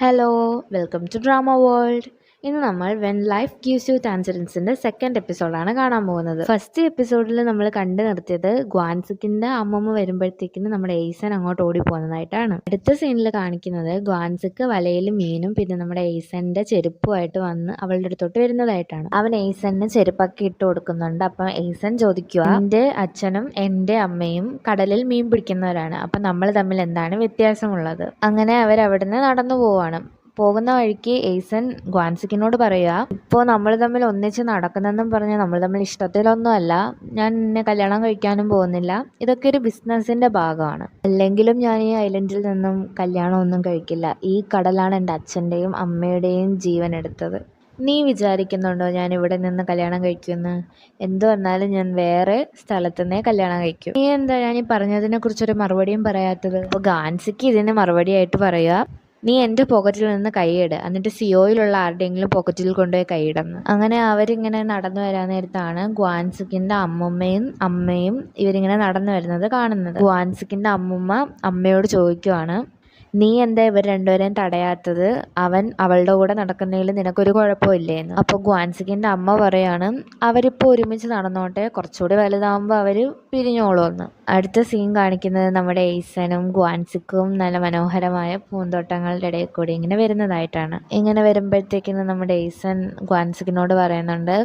Hello, welcome to drama world. ഇന്ന് നമ്മൾ when life gives you ടാൻസറിൻസിന്റെ സെക്കൻഡ് എപ്പിസോഡാണ് കാണാൻ പോകുന്നത്. ഫസ്റ്റ് എപ്പിസോഡിൽ നമ്മൾ കണ്ടു നിർത്തിയത് ഗ്വാൻസിക്കിന്റെ അമ്മമ്മ വരുമ്പോഴത്തേക്കിന് നമ്മുടെ എയ്സൻ അങ്ങോട്ട് ഓടി പോകുന്നതായിട്ടാണ്. അടുത്ത സീനിൽ കാണിക്കുന്നത് ഗ്വാൻസിക്ക് വലയിലും മീനും പിന്നെ നമ്മുടെ എയ്സന്റെ ചെരുപ്പുമായിട്ട് വന്ന് അവളുടെ അടുത്തോട്ട് വരുന്നതായിട്ടാണ്. അവൻ എയ്സന് ചെരുപ്പൊക്കെ ഇട്ട് കൊടുക്കുന്നുണ്ട്. അപ്പം എയ്സൻ ചോദിക്കുക, എന്റെ അച്ഛനും എന്റെ അമ്മയും കടലിൽ മീൻ പിടിക്കുന്നവരാണ്, അപ്പൊ നമ്മൾ തമ്മിൽ എന്താണ് വ്യത്യാസമുള്ളത്? അങ്ങനെ അവരവിടുന്ന് നടന്നു പോവാണ്. പോകുന്ന വഴിക്ക് എയ്സൻ ഗ്വാൻസിക്കിനോട് പറയുക, ഇപ്പോൾ നമ്മൾ തമ്മിൽ ഒന്നിച്ച് നടക്കുന്നെന്നും പറഞ്ഞ് നമ്മൾ തമ്മിൽ ഇഷ്ടത്തിലൊന്നും അല്ല, ഞാൻ നിന്നെ കല്യാണം കഴിക്കാനും പോകുന്നില്ല, ഇതൊക്കെ ഒരു ബിസിനസ്സിന്റെ ഭാഗമാണ്. അല്ലെങ്കിലും ഞാൻ ഈ ഐലൻഡിൽ നിന്നും കല്യാണം ഒന്നും കഴിക്കില്ല. ഈ കടലാണ് എൻ്റെ അച്ഛൻ്റെയും അമ്മയുടെയും ജീവൻ എടുത്തത്. നീ വിചാരിക്കുന്നുണ്ടോ ഞാൻ ഇവിടെ നിന്ന് കല്യാണം കഴിക്കുമെന്ന്? എന്തു വന്നാലും ഞാൻ വേറെ സ്ഥലത്തുനിന്നേ കല്യാണം കഴിക്കും. നീ എന്താ ഞാൻ ഈ പറഞ്ഞതിനെ കുറിച്ചൊരു മറുപടിയും പറയാത്തത്? അപ്പോൾ ഗ്വാൻസിക്ക് ഇതിന് മറുപടിയായിട്ട് പറയുക, നീ എൻ്റെ പോക്കറ്റിൽ നിന്ന് കൈയിട്, എന്നിട്ട് സിയോയിലുള്ള ആരുടെയെങ്കിലും പോക്കറ്റിൽ കൊണ്ടുപോയി കൈയിടുന്നു. അങ്ങനെ അവരിങ്ങനെ നടന്നു വരാൻ നേരത്താണ് ഗ്വാൻസിക്കിന്റെ അമ്മയും ഇവരിങ്ങനെ നടന്നു വരുന്നത് കാണുന്നത്. ഗ്വാൻസിക്കിന്റെ അമ്മൂമ്മ അമ്മയോട് ചോദിക്കുവാണ്, നീ എന്താ ഇവർ രണ്ടുപേരെയും തടയാത്തത്? അവൻ അവളുടെ കൂടെ നടക്കുന്നതിൽ നിനക്കൊരു കുഴപ്പമില്ലേന്ന്. അപ്പോൾ ഗ്വാൻസിക്കിന്റെ അമ്മ പറയാണ്, അവരിപ്പോൾ ഒരുമിച്ച് നടന്നോട്ടെ, കുറച്ചുകൂടി വലുതാകുമ്പോൾ അവർ പിരിഞ്ഞോളുമെന്ന്. അടുത്ത സീൻ കാണിക്കുന്നത് നമ്മുടെ എയ്സനും ഗ്വാൻസിക്കും നല്ല മനോഹരമായ പൂന്തോട്ടങ്ങളുടെ ഇടയിൽ കൂടി ഇങ്ങനെ വരുന്നതായിട്ടാണ്. ഇങ്ങനെ വരുമ്പോഴത്തേക്കിന് നമ്മുടെ എയ്സൻ ഗ്വാൻസിക്കിനോട് പറയുന്നുണ്ട്,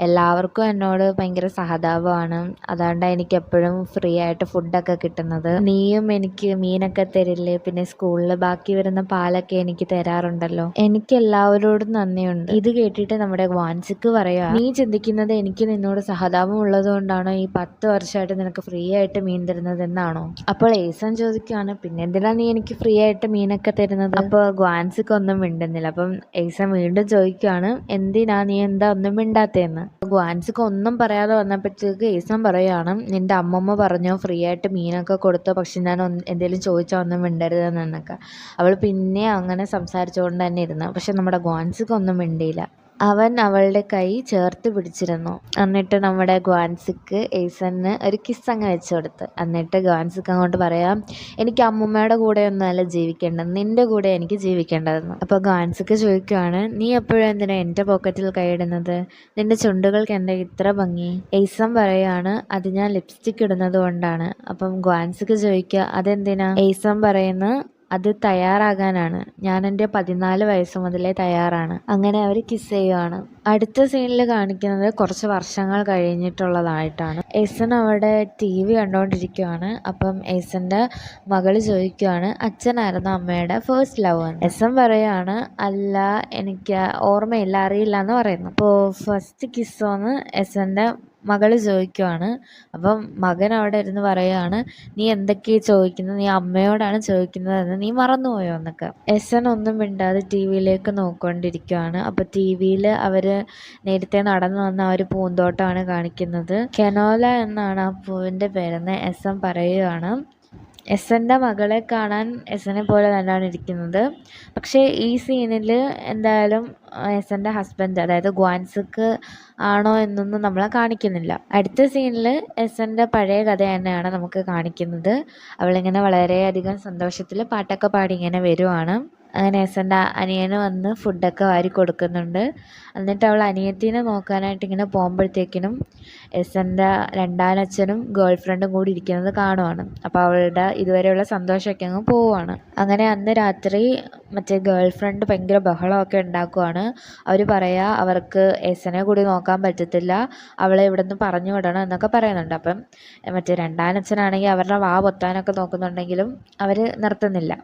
എല്ലാവർക്കും എന്നോട് ഭയങ്കര സഹതാപമാണ്, അതുകൊണ്ടാണ് എനിക്ക് എപ്പോഴും ഫ്രീ ആയിട്ട് ഫുഡൊക്കെ കിട്ടുന്നത്. നീയും എനിക്ക് മീനൊക്കെ തരില്ലേ, പിന്നെ സ്കൂളിൽ ബാക്കി വരുന്ന പാലൊക്കെ എനിക്ക് തരാറുണ്ടല്ലോ, എനിക്ക് എല്ലാവരോടും നന്ദിയുണ്ട്. ഇത് കേട്ടിട്ട് നമ്മുടെ ഗ്വാൻസിക്ക് പറയാ, നീ ചിന്തിക്കുന്നത് എനിക്ക് നിന്നോട് സഹതാപം ഉള്ളത് കൊണ്ടാണോ ഈ 10 വർഷമായിട്ട് നിനക്ക് ഫ്രീ ആയിട്ട് മീൻ തരുന്നത് എന്നാണോ? അപ്പോൾ എയ്സൻ ചോദിക്കുകയാണ്, പിന്നെ എന്തിനാ നീ എനിക്ക് ഫ്രീ ആയിട്ട് മീനൊക്കെ തരുന്നത്? അപ്പോൾ ഗ്വാൻസിക്ക് ഒന്നും മിണ്ടുന്നില്ല. അപ്പം എയ്സൻ വീണ്ടും ചോദിക്കുകയാണ്, എന്തിനാ നീ എന്താ ഒന്നും മിണ്ടാത്തേന്ന്? ഗ്വാൻസിക്ക് ഒന്നും പറയാതെ വന്നപ്പോഴത്തേക്ക് എയ്സൻ പറയുകയാണ്, നിന്റെ അമ്മമ്മ പറഞ്ഞോ ഫ്രീ ആയിട്ട് മീനൊക്കെ കൊടുത്തോ, പക്ഷെ ഞാൻ എന്തെങ്കിലും ചോദിച്ചാൽ ഒന്നും മിണ്ടരുതെന്നൊക്കെ. അവൾ പിന്നെ അങ്ങനെ സംസാരിച്ചുകൊണ്ട് തന്നെ ഇരുന്നു. പക്ഷെ നമ്മുടെ ഗ്വാൻസിക്ക് ഒന്നും മിണ്ടിയില്ല. അവൻ അവളുടെ കൈ ചേർത്ത് പിടിച്ചിരുന്നു. എന്നിട്ട് നമ്മുടെ ഗ്വാൻസിക്ക് എയ്സന് ഒരു കിസ് അങ്ങ് വെച്ചു കൊടുത്ത്. എന്നിട്ട് ഗ്വാൻസിക്ക് അങ്ങോട്ട് പറയാം, എനിക്ക് അമ്മൂമ്മയുടെ കൂടെ ഒന്നുമല്ല ജീവിക്കേണ്ടത്, നിന്റെ കൂടെ എനിക്ക് ജീവിക്കേണ്ടതെന്ന്. അപ്പോൾ ഗ്വാൻസിക്ക് ചോദിക്കുകയാണ്, നീ എപ്പോഴും എന്തിനാ എൻ്റെ പോക്കറ്റിൽ കൈയിടുന്നത്? നിന്റെ ചുണ്ടുകൾക്ക് എന്താ ഇത്ര ഭംഗി? എയ്സൻ പറയാണ്, അത് ഞാൻ ലിപ്സ്റ്റിക് ഇടുന്നത് കൊണ്ടാണ്. അപ്പം ഗ്വാൻസിക്ക് ചോദിക്കുക, അതെന്തിനാ? എയ്സൻ പറയുന്നു, അത് തയ്യാറാകാനാണ്, ഞാൻ എൻ്റെ 14 വയസ്സ് മുതലേ തയ്യാറാണ്. അങ്ങനെ അവർ കിസ് ചെയ്യുവാണ്. അടുത്ത സീനിൽ കാണിക്കുന്നത് കുറച്ച് വർഷങ്ങൾ കഴിഞ്ഞിട്ടുള്ളതായിട്ടാണ്. എയ്സൻ അവിടെ TV കണ്ടുകൊണ്ടിരിക്കുകയാണ്. അപ്പം എയ്സൻ്റെ മകള് ചോദിക്കുകയാണ്, അച്ഛനായിരുന്നു അമ്മയുടെ ഫസ്റ്റ് ലവ് എന്ന്. എയ്സൻ പറയാണ്, അല്ല എനിക്ക് ഓർമ്മയില്ല, അറിയില്ല എന്ന് പറയുന്നു. അപ്പോൾ ഫസ്റ്റ് കിസ്സോന്ന് എയ്സൻ്റെ മകള് ചോദിക്കുവാണ്. അപ്പം മകൻ അവിടെ ഇരുന്ന് പറയുകയാണ്, നീ എന്തൊക്കെയാ ചോദിക്കുന്നത്? നീ അമ്മയോടാണ് ചോദിക്കുന്നതെന്ന് നീ മറന്നുപോയോ എന്നൊക്കെ. എയ്സൻ ഒന്നും മിണ്ടാതെ TV-യിലേക്ക് നോക്കിക്കൊണ്ടിരിക്കുകയാണ്. അപ്പോൾ TV-യിൽ അവർ നേരത്തെ നടന്നു വന്ന ആ ഒരു പൂന്തോട്ടമാണ് കാണിക്കുന്നത്. കെനോല എന്നാണ് ആ പൂവിൻ്റെ പേരെന്ന് എയ്സൻ പറയുകയാണ്. എസ്സൻ്റെ മകളെ കാണാൻ എസ്സനെ പോലെ തന്നെയാണ് ഇരിക്കുന്നത്. പക്ഷേ ഈ സീനിൽ എന്തായാലും എസ്സൻ്റെ ഹസ്ബൻഡ്, അതായത് ഗ്വാൻസിക്ക് ആണോ എന്നൊന്നും നമ്മളെ കാണിക്കുന്നില്ല. അടുത്ത സീനിൽ എസ്സൻ്റെ പഴയ കഥ തന്നെയാണ് നമുക്ക് കാണിക്കുന്നത്. അവളിങ്ങനെ വളരെയധികം സന്തോഷത്തിൽ പാട്ടൊക്കെ പാടി ഇങ്ങനെ വരുവാണ്. അങ്ങനെ എസ്സൻ്റെ അനിയന് വന്ന് ഫുഡൊക്കെ വാരി കൊടുക്കുന്നുണ്ട്. എന്നിട്ട് അവൾ അനിയത്തിനെ നോക്കാനായിട്ട് ഇങ്ങനെ പോകുമ്പോഴത്തേക്കിനും എസ്സൻ്റെ രണ്ടാനച്ഛനും ഗേൾ ഫ്രണ്ടും കൂടി ഇരിക്കുന്നത് കാണുവാണ്. അപ്പോൾ അവളുടെ ഇതുവരെയുള്ള സന്തോഷമൊക്കെ അങ്ങ് പോവുകയാണ്. അങ്ങനെ അന്ന് രാത്രി മറ്റേ ഗേൾ ഫ്രണ്ട് ഭയങ്കര ബഹളമൊക്കെ ഉണ്ടാക്കുവാണ്. അവർ പറയാ അവർക്ക് എസ്സനെ കൂടി നോക്കാൻ പറ്റത്തില്ല, അവളെ ഇവിടെ നിന്ന് പറഞ്ഞു വിടണം എന്നൊക്കെ പറയുന്നുണ്ട്. അപ്പം മറ്റേ രണ്ടാനച്ഛനാണെങ്കിൽ അവരുടെ വാ പൊത്താനൊക്കെ നോക്കുന്നുണ്ടെങ്കിലും അവർ നിർത്തുന്നില്ല.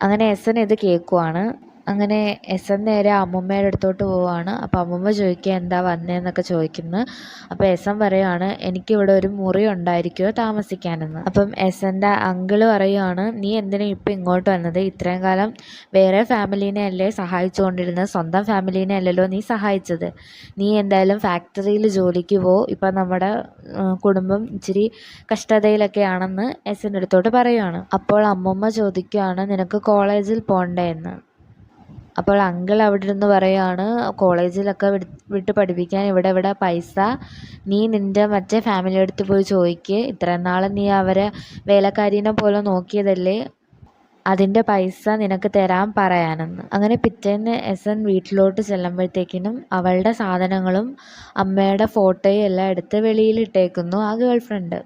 അങ്ങനെ എസ്സൻ ഇത് കേൾക്കുവാണ്. അങ്ങനെ എസ്സൻ നേരെ അമ്മൂമ്മയുടെ അടുത്തോട്ട് പോവുകയാണ്. അപ്പോൾ അമ്മൂമ്മ ചോദിക്കുക, എന്താ വന്നതെന്നൊക്കെ ചോദിക്കുന്നു. അപ്പോൾ എസ്സൻ പറയുകയാണ്, എനിക്കിവിടെ ഒരു മുറി ഉണ്ടായിരിക്കുമോ താമസിക്കാനെന്ന്. അപ്പം എസ്സൻ്റെ അങ്കിള് പറയുകയാണ്, നീ എന്തിനാ ഇപ്പം ഇങ്ങോട്ട് വന്നത്? ഇത്രയും കാലം വേറെ ഫാമിലീനെ അല്ലേ സഹായിച്ചുകൊണ്ടിരുന്നത്, സ്വന്തം ഫാമിലീനെ അല്ലല്ലോ നീ സഹായിച്ചത്. നീ എന്തായാലും ഫാക്ടറിയിൽ ജോലിക്ക് പോ, ഇപ്പം നമ്മുടെ കുടുംബം ഇച്ചിരി കഷ്ടതയിലൊക്കെ ആണെന്ന് എസ്സൻ്റെ അടുത്തോട്ട് പറയുകയാണ്. അപ്പോൾ അമ്മൂമ്മ ചോദിക്കുകയാണ്, നിനക്ക് കോളേജിൽ പോകണ്ടേ എന്ന്. അപ്പോൾ അങ്കിൾ അവിടെ ഇരുന്ന് പറയുകയാണ്, കോളേജിലൊക്കെ വിട്ട് പഠിപ്പിക്കാൻ ഇവിടെ പൈസ, നീ നിൻ്റെ മറ്റേ ഫാമിലിയുടെ അടുത്ത് പോയി ചോദിക്കുക, ഇത്രയും നാൾ നീ അവരെ വേലക്കാരീനെ പോലെ നോക്കിയതല്ലേ, അതിൻ്റെ പൈസ നിനക്ക് തരാൻ പറയാനെന്ന്. അങ്ങനെ പിറ്റേന്ന് എസൻ വീട്ടിലോട്ട് ചെല്ലുമ്പോഴത്തേക്കിനും അവളുടെ സാധനങ്ങളും അമ്മയുടെ ഫോട്ടോയും എല്ലാം എടുത്ത് വെളിയിലിട്ടേക്കുന്നു ആ ഗേൾ ഫ്രണ്ട്.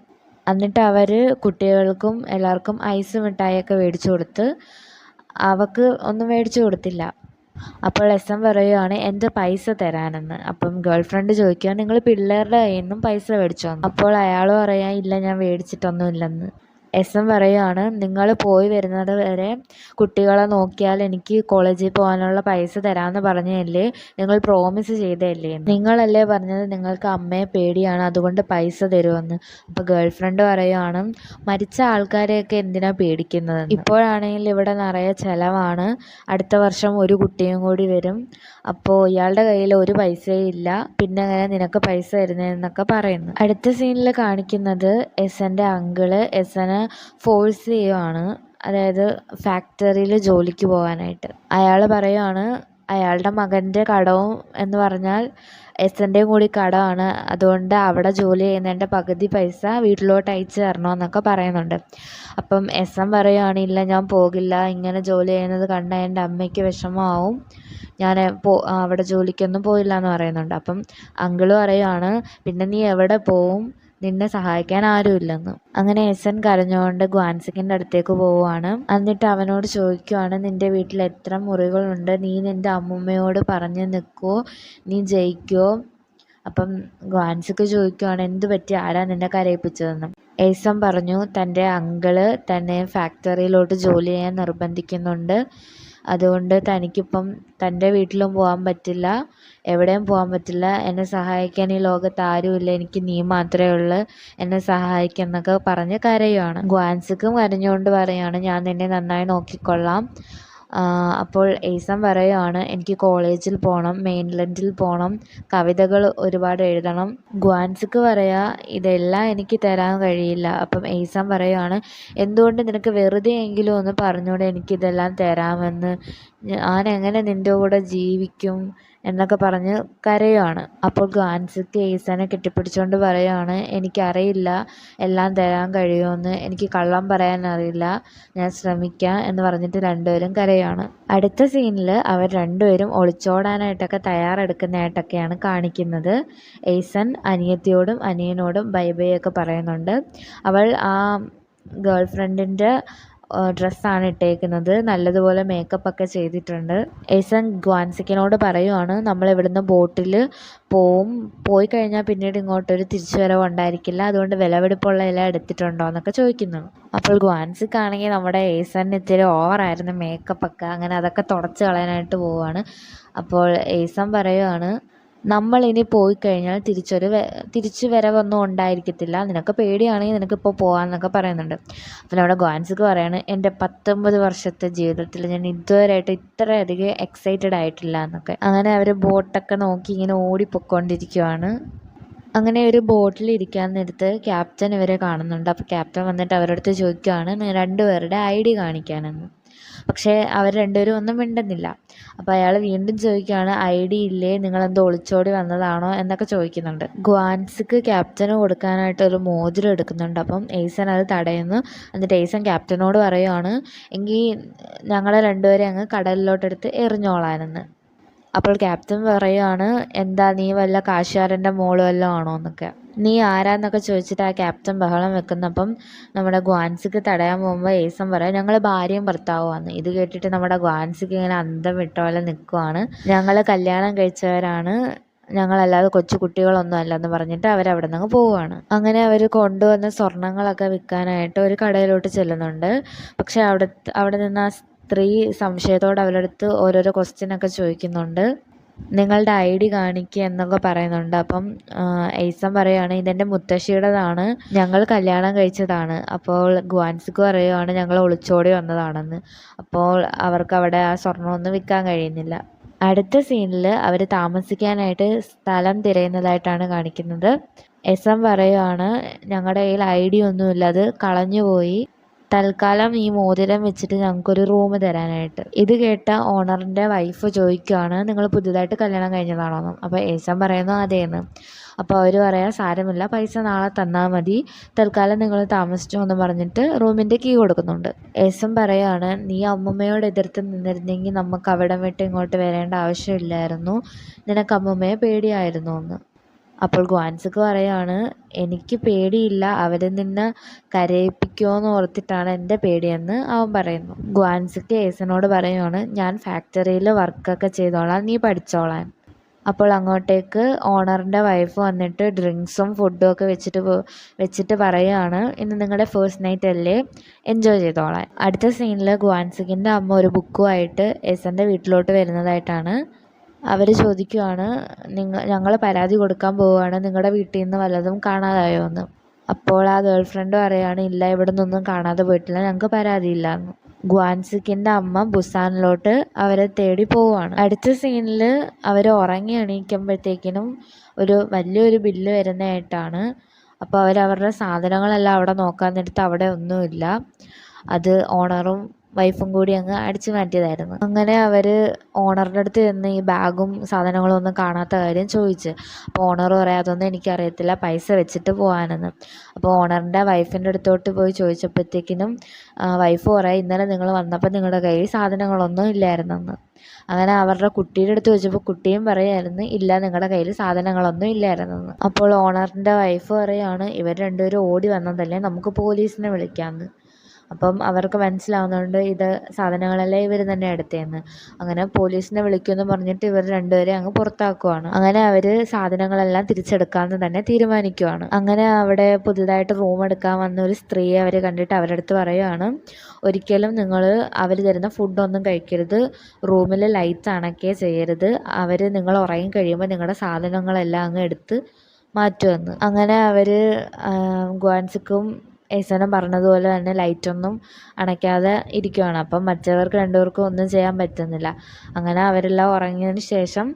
എന്നിട്ട് അവർ കുട്ടികൾക്കും എല്ലാവർക്കും ഐസ് മിഠായിയൊക്കെ മേടിച്ചു കൊടുത്ത് അവൾക്ക് ഒന്നും മേടിച്ചു കൊടുത്തില്ല. അപ്പോൾ എസൻ പറയുകയാണ് എൻ്റെ പൈസ തരാനെന്ന്. അപ്പം ഗേൾ ഫ്രണ്ട് ചോദിക്കുക, നിങ്ങൾ പിള്ളേരുടെ കയ്യിൽ നിന്നും പൈസ മേടിച്ചോന്ന്. അപ്പോൾ അയാൾ പറയാൻ, ഇല്ല ഞാൻ മേടിച്ചിട്ടൊന്നും ഇല്ലെന്ന്. എസൻ പറയുകയാണ്, നിങ്ങൾ പോയി വരുന്നത് വരെ കുട്ടികളെ നോക്കിയാൽ എനിക്ക് കോളേജിൽ പോകാനുള്ള പൈസ തരാമെന്ന് പറഞ്ഞതല്ലേ, നിങ്ങൾ പ്രോമിസ് ചെയ്തതല്ലേ, നിങ്ങളല്ലേ പറഞ്ഞത് നിങ്ങൾക്ക് അമ്മയെ പേടിയാണ് അതുകൊണ്ട് പൈസ തരുമെന്ന്. അപ്പോൾ ഗേൾ ഫ്രണ്ട് പറയുകയാണ്, മരിച്ച ആൾക്കാരെയൊക്കെ എന്തിനാ പേടിക്കുന്നത്, ഇപ്പോഴാണെങ്കിൽ ഇവിടെ നിറയെ ചിലവാണ്, അടുത്ത വർഷം ഒരു കുട്ടിയും കൂടി വരും, അപ്പോൾ ഇയാളുടെ കയ്യിൽ ഒരു പൈസയും ഇല്ല, പിന്നെ എങ്ങനെ നിനക്ക് പൈസ തരുന്നതെന്നൊക്കെ പറയുന്നു. അടുത്ത സീനിൽ കാണിക്കുന്നത് എസൻ്റെ അങ്കിള് എസനെ ഫോഴ്സ് ചെയ്യുവാണ്, അതായത് ഫാക്ടറിയിൽ ജോലിക്ക് പോകാനായിട്ട്. അയാൾ പറയുവാണ് അയാളുടെ മകൻ്റെ കടവും എന്ന് പറഞ്ഞാൽ എസൻ്റെയും കൂടി കടമാണ്, അതുകൊണ്ട് അവിടെ ജോലി ചെയ്യുന്നതിൻ്റെ പകുതി പൈസ വീട്ടിലോട്ട് അയച്ചു തരണമെന്നൊക്കെ പറയുന്നുണ്ട്. അപ്പം എസൻ പറയുകയാണ്, ഇല്ല ഞാൻ പോകില്ല, ഇങ്ങനെ ജോലി ചെയ്യുന്നത് കണ്ടാൽ എൻ്റെ അമ്മയ്ക്ക് വിഷമമാവും, ഞാൻ അവിടെ ജോലിക്കൊന്നും പോയില്ല എന്ന് പറയുന്നുണ്ട്. അപ്പം അങ്കിള് പറയുകയാണ്, പിന്നെ നീ എവിടെ പോവും, നിന്നെ സഹായിക്കാൻ ആരുമില്ലെന്ന്. അങ്ങനെ എസൻ കരഞ്ഞുകൊണ്ട് ഗ്വാൻസിക്കിൻ്റെ അടുത്തേക്ക് പോവുകയാണ്. എന്നിട്ട് അവനോട് ചോദിക്കുവാണ്, നിൻ്റെ വീട്ടിൽ എത്ര മുറികളുണ്ട്, നീ നിൻ്റെ അമ്മൂമ്മയോട് പറഞ്ഞ് നിൽക്കുമോ, നീ ജയിക്കുമോ. അപ്പം ഗ്വാൻസിക്ക് ചോദിക്കുവാണ്, എന്ത് പറ്റി, ആരാ നിന്നെ കരയിപ്പിച്ചതെന്ന്. എസൻ പറഞ്ഞു, തൻ്റെ അങ്കിള് തന്നെ ഫാക്ടറിയിലോട്ട് ജോലി ചെയ്യാൻ നിർബന്ധിക്കുന്നുണ്ട്, അതുകൊണ്ട് തനിക്കിപ്പം തൻ്റെ വീട്ടിലും പോകാൻ പറ്റില്ല, എവിടെയും പോകാൻ പറ്റില്ല, എന്നെ സഹായിക്കാൻ ഈ ലോകത്ത് ആരുമില്ല, എനിക്ക് നീ മാത്രമേ ഉള്ളൂ, എന്നെ സഹായിക്കുന്നൊക്കെ പറഞ്ഞ് കരയുവാണ്. ഗ്വാൻസിക്കും കരഞ്ഞുകൊണ്ട് പറയുകയാണ്, ഞാൻ നിന്നെ നന്നായി നോക്കിക്കൊള്ളാം. അപ്പോൾ എയ്സൻ പറയുകയാണ്, എനിക്ക് കോളേജിൽ പോകണം, മെയിൻലൻഡിൽ പോകണം, കവിതകൾ ഒരുപാട് എഴുതണം. ഗ്വാൻസിക്ക് പറയാ, ഇതെല്ലാം എനിക്ക് തരാൻ കഴിയില്ല. അപ്പം എയ്സൻ പറയുകയാണ്, എന്തുകൊണ്ട് നിനക്ക് വെറുതെ എങ്കിലും ഒന്ന് പറഞ്ഞൂടെ എനിക്കിതെല്ലാം തരാമെന്ന്, ഞാൻ എങ്ങനെ നിൻ്റെ കൂടെ ജീവിക്കും എന്നൊക്കെ പറഞ്ഞ് കരയുവാണ്. അപ്പോൾ ഗ്വാൻസിക്ക് എയ്സനെ കെട്ടിപ്പിടിച്ചുകൊണ്ട് പറയുകയാണ്, എനിക്കറിയില്ല എല്ലാം തരാൻ കഴിയുമെന്ന്, എനിക്ക് കള്ളം പറയാൻ അറിയില്ല, ഞാൻ ശ്രമിക്കാം എന്ന് പറഞ്ഞിട്ട് രണ്ടുപേരും കരയാണ്. അടുത്ത സീനിൽ അവർ രണ്ടുപേരും ഒളിച്ചോടാനായിട്ടൊക്കെ തയ്യാറെടുക്കുന്നതായിട്ടൊക്കെയാണ് കാണിക്കുന്നത്. എയ്സൻ അനിയത്തിയോടും അനിയനോടും ബൈ ബൈ ഒക്കെ പറയുന്നുണ്ട്. അവൾ ആ ഗേൾ ഫ്രണ്ടിൻ്റെ ഡ്രസ്സാണ് ഇട്ടേക്കുന്നത്, നല്ലതുപോലെ മേക്കപ്പ് ഒക്കെ ചെയ്തിട്ടുണ്ട്. എയ്സൻ ഗ്വാൻസിക്കിനോട് പറയുവാണ്, നമ്മൾ ഇവിടുന്ന് ബോട്ടിൽ പോയി കഴിഞ്ഞാൽ പിന്നീട് ഇങ്ങോട്ടൊരു തിരിച്ചുവരവ് ഉണ്ടായിരിക്കില്ല, അതുകൊണ്ട് വിലപിടിപ്പുള്ള എല്ലാം എടുത്തിട്ടുണ്ടോ എന്നൊക്കെ ചോദിക്കുന്നു. അപ്പോൾ ഗ്വാൻസിക്കാണെങ്കിൽ നമ്മുടെ എയ്സന് ഇത്തിരി ഓവറായിരുന്നു മേക്കപ്പൊക്കെ, അങ്ങനെ അതൊക്കെ തുടച്ച് കളയാനായിട്ട് പോവുകയാണ്. അപ്പോൾ എയ്സൻ പറയുവാണ്, നമ്മളിനി പോയി കഴിഞ്ഞാൽ തിരിച്ചു വരവൊന്നും ഉണ്ടായിരിക്കത്തില്ല, നിനക്ക് പേടിയാണെങ്കിൽ നിനക്കിപ്പോൾ പോകാമെന്നൊക്കെ പറയുന്നുണ്ട്. അപ്പോൾ അവിടെ ഗ്വാൻസിക്ക് പറയാണ്, എൻ്റെ 19 വർഷത്തെ ജീവിതത്തിൽ ഞാൻ ഇതുവരെയായിട്ട് ഇത്രയധികം എക്സൈറ്റഡ് ആയിട്ടില്ല എന്നൊക്കെ. അങ്ങനെ അവർ ബോട്ടൊക്കെ നോക്കി ഇങ്ങനെ ഓടിപ്പൊയ്ക്കൊണ്ടിരിക്കുവാണ്. അങ്ങനെ ഒരു ബോട്ടിൽ ഇരിക്കാൻ നേരത്ത് ക്യാപ്റ്റൻ ഇവരെ കാണുന്നുണ്ട്. അപ്പോൾ ക്യാപ്റ്റൻ വന്നിട്ട് അവരുടെ അടുത്ത് ചോദിക്കുകയാണ്, രണ്ടുപേരുടെ ID കാണിക്കാനെന്ന്. പക്ഷേ അവർ രണ്ടുപേരും ഒന്നും മിണ്ടുന്നില്ല. അപ്പോൾ അയാൾ വീണ്ടും ചോദിക്കുകയാണ്, ID ഇല്ലേ, നിങ്ങളെന്തോ ഒളിച്ചോടി വന്നതാണോ എന്നൊക്കെ ചോദിക്കുന്നുണ്ട്. ഗ്വാൻസിക്ക് ക്യാപ്റ്റന് കൊടുക്കാനായിട്ട് ഒരു മോതിരം എടുക്കുന്നുണ്ട്. അപ്പം എയ്സൻ അത് തടയുന്നു. എന്നിട്ട് എയ്സൻ ക്യാപ്റ്റനോട് പറയുകയാണ്, എങ്കിൽ ഞങ്ങളെ രണ്ടുപേരെ അങ്ങ് കടലിലോട്ടെടുത്ത് എറിഞ്ഞോളാനെന്ന്. അപ്പോൾ ക്യാപ്റ്റൻ പറയുകയാണ്, എന്താ നീ വല്ല കാശുകാരൻ്റെ മോള് വല്ലതും ആണോ എന്നൊക്കെ. നീ ആരാന്നൊക്കെ ചോദിച്ചിട്ട് ആ ക്യാപ്റ്റൻ ബഹളം വെക്കുന്നപ്പം നമ്മുടെ ഗ്വാൻസിക്ക് തടയാൻ പോകുമ്പോൾ എയ്സൻ പറയാം, ഞങ്ങൾ ഭാര്യയും ഭർത്താവുമാണ്. ഇത് കേട്ടിട്ട് നമ്മുടെ ഗ്വാൻസിക്ക് ഇങ്ങനെ അന്തം വിട്ട പോലെ നിൽക്കുവാണ്. ഞങ്ങൾ കല്യാണം കഴിച്ചവരാണ്, ഞങ്ങളല്ലാതെ കൊച്ചു കുട്ടികളൊന്നും അല്ലെന്ന് പറഞ്ഞിട്ട് അവരവിടെ നിന്ന് പോവുകയാണ്. അങ്ങനെ അവർ കൊണ്ടുവന്ന സ്വർണ്ണങ്ങളൊക്കെ വിൽക്കാനായിട്ട് ഒരു കടയിലോട്ട് ചെല്ലുന്നുണ്ട്. പക്ഷേ അവിടെ നിന്ന് ആ സ്ത്രീ സംശയത്തോടെ അവരുടെ അടുത്ത് ഓരോരോ ക്വസ്റ്റ്യനൊക്കെ ചോദിക്കുന്നുണ്ട്. നിങ്ങളുടെ ID കാണിക്കുക എന്നൊക്കെ പറയുന്നുണ്ട്. അപ്പം എയ്സൻ പറയുകയാണ്, ഇതെൻ്റെ മുത്തശ്ശിയുടേതാണ്, ഞങ്ങൾ കല്യാണം കഴിച്ചതാണ്. അപ്പോൾ ഗ്വാൻസിക്ക് പറയുകയാണ്, ഞങ്ങൾ ഒളിച്ചോടി വന്നതാണെന്ന്. അപ്പോൾ അവർക്ക് അവിടെ ആ സ്വർണ്ണമൊന്നും വിൽക്കാൻ കഴിയുന്നില്ല. അടുത്ത സീനിൽ അവർ താമസിക്കാനായിട്ട് സ്ഥലം തിരയുന്നതായിട്ടാണ് കാണിക്കുന്നത്. എസൻ പറയുകയാണ്, ഞങ്ങളുടെ കയ്യിൽ ID ഒന്നുമില്ല, അത് കളഞ്ഞുപോയി, തൽക്കാലം ഈ മോതിരം വെച്ചിട്ട് ഞങ്ങൾക്കൊരു റൂം തരാനായിട്ട്. ഇത് കേട്ട ഓണറിൻ്റെ വൈഫ് ചോദിക്കുകയാണ്, നിങ്ങൾ പുതുതായിട്ട് കല്യാണം കഴിഞ്ഞതാണോന്ന്. അപ്പോൾ ഏസൻ പറയുന്നു അതേന്ന്. അപ്പോൾ അവർ പറയാം സാരമില്ല, പൈസ നാളെ തന്നാൽ മതി, തൽക്കാലം നിങ്ങൾ താമസിച്ചോ എന്ന് പറഞ്ഞിട്ട് റൂമിൻ്റെ കീ കൊടുക്കുന്നുണ്ട്. ഏസൻ പറയാണ്, നീ അമ്മമ്മയോട് എതിർത്ത് നിന്നിരുന്നെങ്കിൽ നമുക്ക് അവിടെ വിട്ട് ഇങ്ങോട്ട് വരേണ്ട ആവശ്യമില്ലായിരുന്നു, നിനക്ക് അമ്മമ്മയെ പേടിയായിരുന്നു എന്ന്. അപ്പോൾ ഗ്വാൻസുക്ക് പറയാണ്, എനിക്ക് പേടിയില്ല, അവരിൽ നിന്ന് കരയിപ്പിക്കുമോയെന്ന് ഓർത്തിട്ടാണ് എൻ്റെ പേടിയെന്ന് അവൻ പറയുന്നു. ഗ്വാൻസുക്ക് ഏസനോട് പറയുകയാണ്, ഞാൻ ഫാക്ടറിയിൽ വർക്കൊക്കെ ചെയ്തോളാം, നീ പഠിച്ചോളാൻ. അപ്പോൾ അങ്ങോട്ടേക്ക് ഓണറിൻ്റെ വൈഫ് വന്നിട്ട് ഡ്രിങ്ക്സും ഫുഡും ഒക്കെ വെച്ചിട്ട് പറയുകയാണ്, ഇന്ന് നിങ്ങളുടെ ഫസ്റ്റ് നൈറ്റ് അല്ലേ, എൻജോയ് ചെയ്തോളാൻ. അടുത്ത സീനിൽ ഗ്വാൻസുക്കിൻ്റെ അമ്മ ഒരു ബുക്കുമായിട്ട് ഏസൻ്റെ വീട്ടിലോട്ട് വരുന്നതായിട്ടാണ്. അവർ ചോദിക്കുകയാണ്, ഞങ്ങൾ പരാതി കൊടുക്കാൻ പോവുകയാണ്, നിങ്ങളുടെ വീട്ടിൽ നിന്ന് വല്ലതും കാണാതായോ എന്ന്. അപ്പോൾ ആ ഗേൾ ഫ്രണ്ട് പറയുകയാണ്, ഇല്ല, ഇവിടെ നിന്നൊന്നും കാണാതെ പോയിട്ടില്ല, ഞങ്ങൾക്ക് പരാതിയില്ല എന്ന്. ഗ്വാൻസിക്കിൻ്റെ അമ്മ ബുസാനിലോട്ട് അവരെ തേടി പോവുകയാണ്. അടുത്ത സീനിൽ അവർ ഉറങ്ങി എണീക്കുമ്പോഴത്തേക്കിനും വലിയൊരു ബില്ല് വരുന്നതായിട്ടാണ്. അപ്പോൾ അവരുടെ സാധനങ്ങളെല്ലാം അവിടെ നോക്കാൻ നേരത്ത് അവിടെ ഒന്നുമില്ല. അത് ഓണറും വൈഫും കൂടി അങ്ങ് അടിച്ചു മാറ്റിയതായിരുന്നു. അങ്ങനെ അവർ ഓണറിൻ്റെ അടുത്ത് ചെന്ന് ഈ ബാഗും സാധനങ്ങളും ഒന്നും കാണാത്ത കാര്യം ചോദിച്ച്. അപ്പോൾ ഓണർ പറയാം, അതൊന്നും എനിക്കറിയത്തില്ല, പൈസ വെച്ചിട്ട് പോകാനെന്ന്. അപ്പോൾ ഓണറിൻ്റെ വൈഫിൻ്റെ അടുത്തോട്ട് പോയി ചോദിച്ചപ്പോഴത്തേക്കിനും വൈഫ് പറയാം, ഇന്നലെ നിങ്ങൾ വന്നപ്പോൾ നിങ്ങളുടെ കയ്യിൽ സാധനങ്ങളൊന്നും ഇല്ലായിരുന്നെന്ന്. അങ്ങനെ അവരുടെ കുട്ടിയുടെ അടുത്ത് ചോദിച്ചപ്പോൾ കുട്ടിയും പറയായിരുന്നു, ഇല്ല, നിങ്ങളുടെ കയ്യിൽ സാധനങ്ങളൊന്നും ഇല്ലായിരുന്നെന്ന്. അപ്പോൾ ഓണറിൻ്റെ വൈഫ് പറയുകയാണ്, ഇവർ രണ്ടുപേരും ഓടി വന്നതല്ലേ, നമുക്ക് പോലീസിനെ വിളിക്കാമെന്ന്. അപ്പം അവർക്ക് മനസ്സിലാവുന്നതുകൊണ്ട് ഇത് സാധനങ്ങളെല്ലാം ഇവർ തന്നെ എടുത്തതെന്ന്. അങ്ങനെ പോലീസിനെ വിളിക്കുമെന്ന് പറഞ്ഞിട്ട് ഇവർ രണ്ടുപേരെ അങ്ങ് പുറത്താക്കുവാണ്. അങ്ങനെ അവർ സാധനങ്ങളെല്ലാം തിരിച്ചെടുക്കാമെന്ന് തന്നെ തീരുമാനിക്കുവാണ്. അങ്ങനെ അവിടെ പുതുതായിട്ട് റൂം എടുക്കാൻ വന്ന ഒരു സ്ത്രീയെ അവർ കണ്ടിട്ട് അവരുടെ അടുത്ത് പറയുകയാണ്, ഒരിക്കലും നിങ്ങൾ അവർ തരുന്ന ഫുഡൊന്നും കഴിക്കരുത്, റൂമിൽ ലൈറ്റ്സ് അണയ്ക്കുകയോ ചെയ്യരുത്, അവർ നിങ്ങൾ ഉറങ്ങി കഴിയുമ്പോൾ നിങ്ങളുടെ സാധനങ്ങളെല്ലാം അങ്ങ് എടുത്ത് മാറ്റുമെന്ന്. അങ്ങനെ അവർ ഗ്വാൻസിക്കും ഏസനും പറഞ്ഞതുപോലെ തന്നെ ലൈറ്റൊന്നും അണയ്ക്കാതെ ഇരിക്കുകയാണ്. അപ്പം മറ്റവർക്ക് രണ്ടുപേർക്കും ഒന്നും ചെയ്യാൻ പറ്റുന്നില്ല. അങ്ങനെ അവരെല്ലാം ഉറങ്ങിയതിന് ശേഷം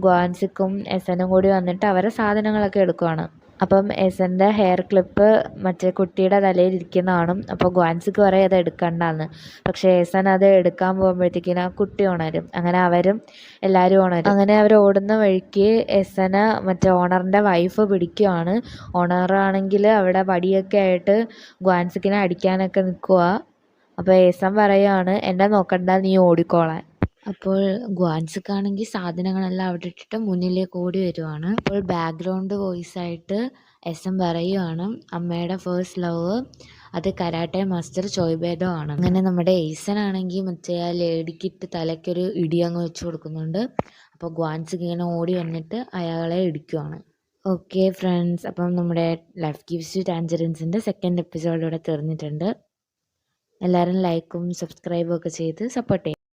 ഗ്വാൻസിക്കും ഏസനും കൂടി വന്നിട്ട് അവരെ സാധനങ്ങളൊക്കെ എടുക്കുകയാണ്. അപ്പം ഏസൻ്റെ ഹെയർ ക്ലിപ്പ് മറ്റേ കുട്ടിയുടെ തലയിൽ ഇരിക്കുന്നതാണ്. അപ്പോൾ ഗ്വാൻസിക്ക് പറയും അത് എടുക്കണ്ടെന്ന്. പക്ഷേ ഏസൻ അത് എടുക്കാൻ പോകുമ്പോഴത്തേക്കിനും ആ കുട്ടി ഉണരും. അങ്ങനെ അവരും എല്ലാവരും ഉണരും. അങ്ങനെ അവർ ഓടുന്ന വഴിക്ക് ഏസനെ മറ്റേ ഓണറിൻ്റെ വൈഫ് പിടിക്കുകയാണ്. ഓണറാണെങ്കിൽ അവിടെ വടിയൊക്കെ ആയിട്ട് ഗ്വാൻസിക്കിനെ അടിക്കാനൊക്കെ നിൽക്കുക. അപ്പോൾ ഏസൻ പറയുകയാണ്, എന്നെ നോക്കണ്ട, നീ ഓടിക്കോളാൻ. അപ്പോൾ ഗ്വാൻസിക്കാണെങ്കിൽ സാധനങ്ങളെല്ലാം അവിടെ ഇട്ടിട്ട് മുന്നിലേക്ക് ഓടി വരുവാണ്. അപ്പോൾ ബാക്ക്ഗ്രൗണ്ട് വോയിസായിട്ട് എസ്എം പറയുവാണ്, അമ്മയുടെ ഫസ്റ്റ് ലവ് അത് കരാട്ടെ മാസ്റ്റർ ചോയ്ബേദോ ആണ്. അങ്ങനെ നമ്മുടെ ഏസനാണെങ്കിൽ മറ്റേ ആ ലേഡിക്കിട്ട് തലയ്ക്കൊരു ഇടി അങ്ങ് വെച്ച് കൊടുക്കുന്നുണ്ട്. അപ്പോൾ ഗ്വാൻസിക്ക് ഇങ്ങനെ ഓടി വന്നിട്ട് അയാളെ ഇടിക്കുവാണ്. ഓക്കെ ഫ്രണ്ട്സ്, അപ്പം നമ്മുടെ ലൈഫ് ഗിവ്സ് യു ടാൻജറിൻസിൻ്റെ സെക്കൻഡ് എപ്പിസോഡ് ഇവിടെ തീർന്നിട്ടുണ്ട്. എല്ലാവരും ലൈക്കും സബ്സ്ക്രൈബും ഒക്കെ ചെയ്ത് സപ്പോർട്ട് ചെയ്യുക.